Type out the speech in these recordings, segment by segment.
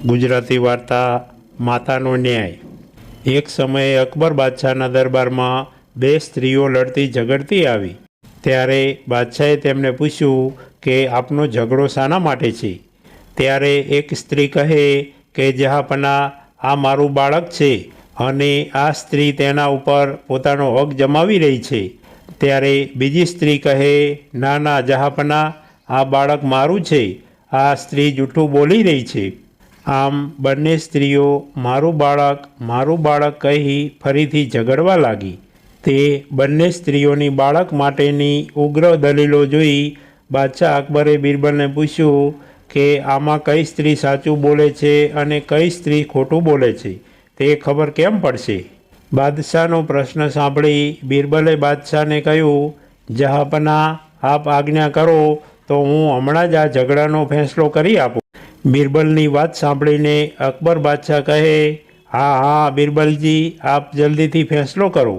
ગુજરાતી વાર્તા માતાનો ન્યાય। એક સમયે અકબર બાદશાહના દરબારમાં બે સ્ત્રીઓ લડતી ઝઘડતી આવી। ત્યારે બાદશાહે તેમને પૂછ્યું કે આપનો ઝઘડો શાના માટે છે? ત્યારે એક સ્ત્રી કહે કે જહાંપનાહ, આ મારું બાળક છે અને આ સ્ત્રી તેના ઉપર પોતાનો હક જમાવી રહી છે। ત્યારે બીજી સ્ત્રી કહે, ના ના જહાંપનાહ, આ બાળક મારું છે, આ સ્ત્રી જૂઠું બોલી રહી છે। આમ બંને સ્ત્રીઓ મારું બાળક કહી ફરીથી ઝઘડવા લાગી। તે બંને સ્ત્રીઓની બાળક માટેની ઉગ્ર દલીલો જોઈ બાદશાહ અકબરે બિરબલને પૂછ્યું કે આમાં કઈ સ્ત્રી સાચું બોલે છે અને કઈ સ્ત્રી ખોટું બોલે છે તે ખબર કેમ પડશે? બાદશાહનો પ્રશ્ન સાંભળી બિરબલે બાદશાહને કહ્યું, જહાંપનાહ, આપ આજ્ઞા કરો તો હું હમણાં જ આ ઝઘડાનો ફેંસલો કરી આપું। બિરબલની વાત સાંભળીને અકબર બાદશાહ કહે, હા હા બિરબલજી, આપ જલ્દીથી ફેંસલો કરો।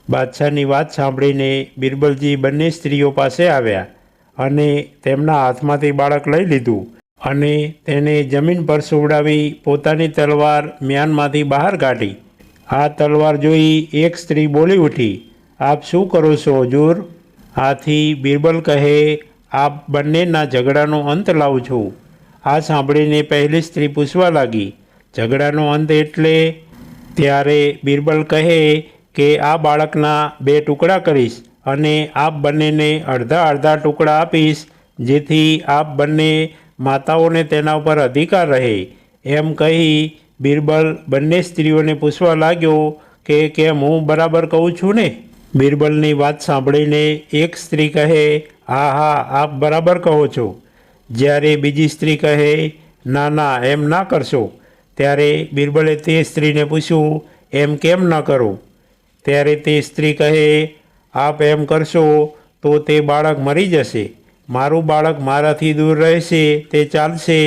બાદશાહની વાત સાંભળીને બિરબલજી બંને સ્ત્રીઓ પાસે આવ્યા અને તેમના હાથમાંથી બાળક લઈ લીધું અને તેને જમીન પર સુવડાવી પોતાની તલવાર મ્યાનમાંથી બહાર કાઢી। આ તલવાર જોઈ એક સ્ત્રી બોલી ઉઠી, આપ શું કરો છો હજૂર? આથી બિરબલ કહે, આપ બંનેના ઝઘડાનો અંત લાવું છું। આ સાંભળીને પહેલી સ્ત્રી પૂછવા લાગી, ઝઘડાનો અંત એટલે? ત્યારે બિરબલ કહે કે આ બાળકના બે ટુકડા કરીશ અને આપ બંનેને અડધા અડધા ટુકડા આપીશ, જેથી આપ બંને માતાઓને તેના ઉપર અધિકાર રહે। એમ કહી બિરબલ બંને સ્ત્રીઓને પૂછવા લાગ્યો કે કેમ હું બરાબર કહું છું ને? બિરબલની વાત સાંભળીને એક સ્ત્રી કહે, હા હા આપ બરાબર કહો છો। જ્યારે બીજી સ્ત્રી કહે, ના ના એમ ના કરશો। ત્યારે બિરબલે તે સ્ત્રીને પૂછ્યું, એમ કેમ ન કરું? ત્યારે તે સ્ત્રી કહે, આપ એમ કરશો તો તે બાળક મરી જશે। મારું બાળક મારાથી દૂર રહેશે તે ચાલશે,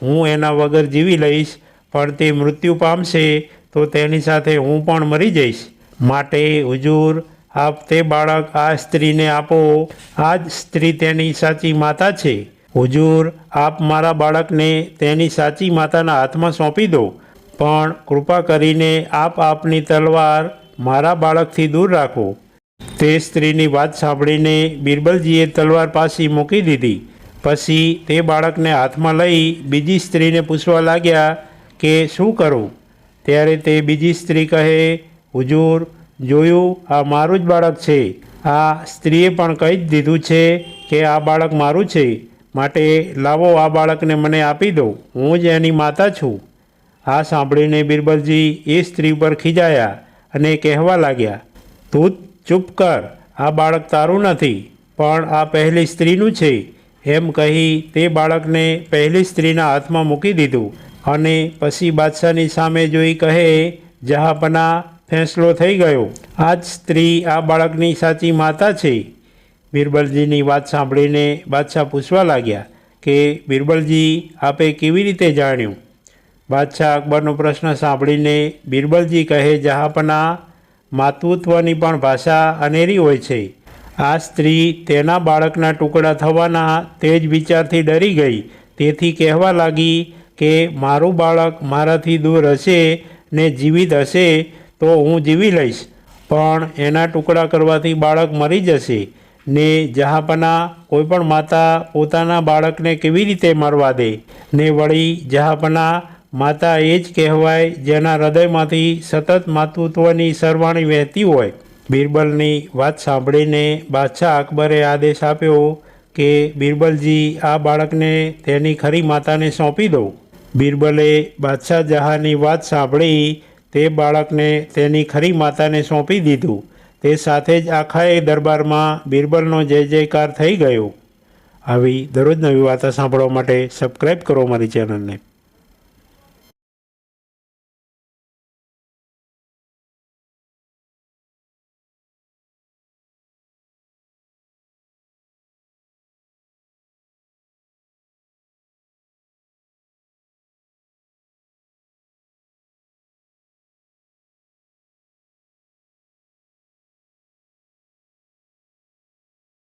હું એના વગર જીવી લઈશ, પણ તે મૃત્યુ પામશે તો તેની સાથે હું પણ મરી જઈશ। માટે હુજૂર, આપ તે બાળક આ સ્ત્રીને આપો। આ જ સ્ત્રી તેની સાચી માતા છે। હુજૂર, આપ મારા બાળકને તેની સાચી માતાના હાથમાં સોંપી દો, પણ કૃપા કરીને આપ આપની તલવાર મારા બાળકથી દૂર રાખો। તે સ્ત્રીની વાત સાંભળીને બિરબલજીએ તલવાર પાછી મૂકી દીધી। પછી તે બાળકને હાથમાં લઈ બીજી સ્ત્રીને પૂછવા લાગ્યા કે શું કરું? ત્યારે તે બીજી સ્ત્રી કહે, હુજૂર, જોયું, આ મારું જ બાળક છે। આ સ્ત્રીએ પણ કહી જ દીધું છે કે આ બાળક મારું છે, માટે લાવો આ બાળકને મને આપી દો, હું જ એની માતા છું। આ સાંભળીને બિરબલજી એ સ્ત્રી પર ખીજાયા અને કહેવા લાગ્યા, તું ચૂપ કર, આ બાળક તારું નથી, પણ આ પહેલી સ્ત્રીનું છે। એમ કહી તે બાળકને પહેલી સ્ત્રીના હાથમાં મૂકી દીધું અને પછી બાદશાહની સામે જોઈ કહે, જહાંપનાહ, ફેંસલો થઈ ગયો। આ જ સ્ત્રી આ બાળકની સાચી માતા છે। બિરબલજીની વાત સાંભળીને બાદશાહ પૂછવા લાગ્યા કે બિરબલજી, આપે કેવી રીતે જાણ્યું? બાદશાહ અકબરનો પ્રશ્ન સાંભળીને બિરબલજી કહે, જહાંપનાહ, માતૃત્વની પણ ભાષા અનેરી હોય છે। આ સ્ત્રી તેના બાળકના ટુકડા થવાના તે જ વિચારથી ડરી ગઈ, તેથી કહેવા લાગી કે મારું બાળક મારાથી દૂર હશે ને જીવિત હશે તો હું જીવી લઈશ, પણ એના ટુકડા કરવાથી બાળક મરી જશે ને જહાંપનાહ, કોઈપણ માતા પોતાના બાળકને કેવી રીતે મરવા દે? ને વળી જહાંપનાહ, માતા એ જ કહેવાય જેના હૃદયમાંથી સતત માતૃત્વની સરવાણી વહેતી હોય। બિરબલની વાત સાંભળીને બાદશાહ અકબરે આદેશ આપ્યો કે બિરબલજી, આ બાળકને તેની ખરી માતાને સોંપી દો। બિરબલે બાદશાહ જહાંની વાત સાંભળી તે બાળકને તેની ખરી માતાને સોંપી દીધું। તે સાથે જ આખાએ દરબારમાં બિરબલનો જય જયકાર થઈ ગયો। આવી દરરોજ નવી વાર્તા સાંભળવા માટે સબસ્ક્રાઈબ કરો મારી ચેનલને।